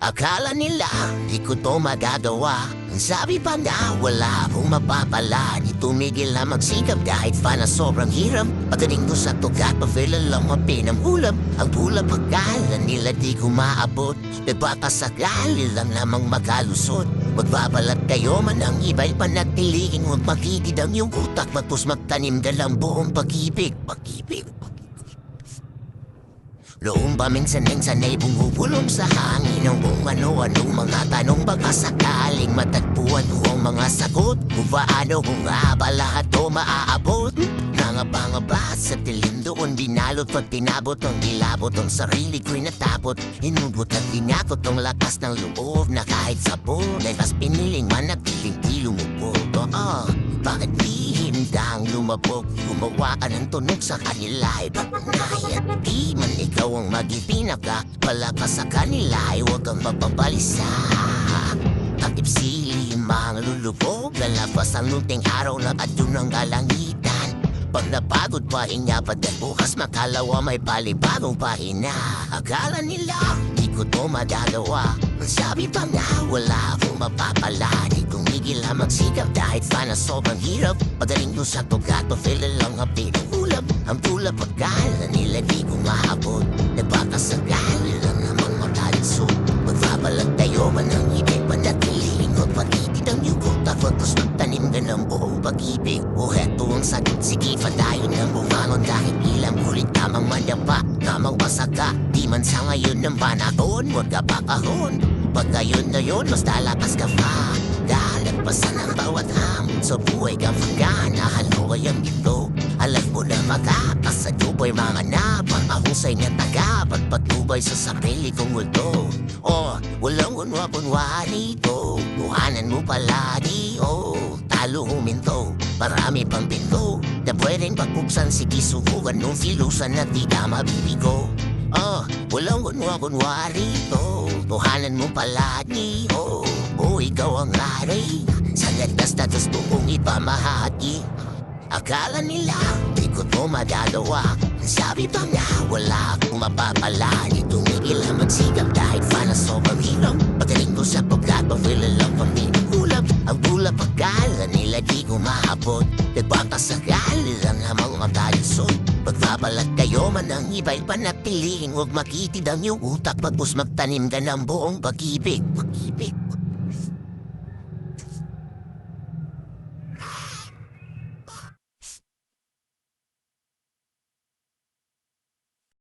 Akala nila di ko to magagawa. Ang sabi pa nga wala akong mapapala. Di tumigil na magsikap kahit pa na sobrang hirap. Pagdating ko sa tugat, pa-feel lang mapinamulap. Ang tulap akala nila di ko maabot. Nagpapasakali lang namang makalusot. Magbabalat kayo man ang iba'y panatiligin. Huwag makitid ang iyong utak, matpos magtanim ka lang buong pag-ibig. Pag-ibig. Noong ba minsan-minsan ay bumubulong sa hangin ang kung ano-anong mga tanong baka sakaling matagpuan ko ang mga sagot kung paano kung nga ba lahat o maaabot. Nangabangaba sa dilim doon binalot pag tinabot ang dilabot ang sarili ko'y natapot. Inubot at tinakot ang lakas ng loob na kahit sabon ay mas piniling manatiling di lumubog. Bakit di hindang lumabog? Gumawa ka ng tunog sa kanila ay patunay at di man ikaw ang maging pinaka-palakas sa kanila ay huwag kang mapabalisa. Takip-sili mga lulubog, lalabas ang lunting araw na at yun ang kalangitan. Pag napagod pahinga, pagkat bukas makalawa may palibagong pahina. Akala nila di ko to magagawa. Ang sabi pa nga wala akong mapapala. Di tumigil na magsikap kahit pa na sobrang hirap. Pagaling ko sa tugat, pa-feel lang ang pinulap. Ang tulap akala nila di ko maabot. Nagpapasakali lang namang matalisod. Magbabalat tayo man ang ibig, panatiling magpatitid ang yugot. Tapos magtanim ka ng buong pag-ibig. O heto ang sagot, sige pa tayo nang bumangon. Kahit ilang ulit tamang madapa, tamang masaka. Di man sa ngayon ng panahon, huwag ka pakahon. Pag gayon na yun, mas lalakas ka pa. Dalagpasan ang bawat hamon sa buhay ka pagkana. Haloy ang ito, alam mo na makakasadubay mga napang ahusay na taga. Pagpatubay sa sarili kong multo. Walang unwa-punwari to. Buhanan mo palagi, talo huminto. Marami pang pinto na pwedeng pagpuksan. Sige subukan nung silusan na di ka mabibigo. Walang kunwa-kunwari to. Buhanan mo palagi, ikaw ang hari. Sa latas na gusto kong ipamahagi. Akala nila di ko to magagawa. Sabi pa nga wala akong mapapala. Di tumigil na magsikap kahit pa na sobrang hirap. Pagaling ko sa pagkat, pa-feel lang paminulap. Ang tulap akala nila di ko maabot. Nagpapasakali lang namang matalisod. Pagbabalat kayo man ang iba'y panatiling. Huwag makitid ang iyong utak, magpus magtanim ka ng buong pag-ibig. Pag-ibig.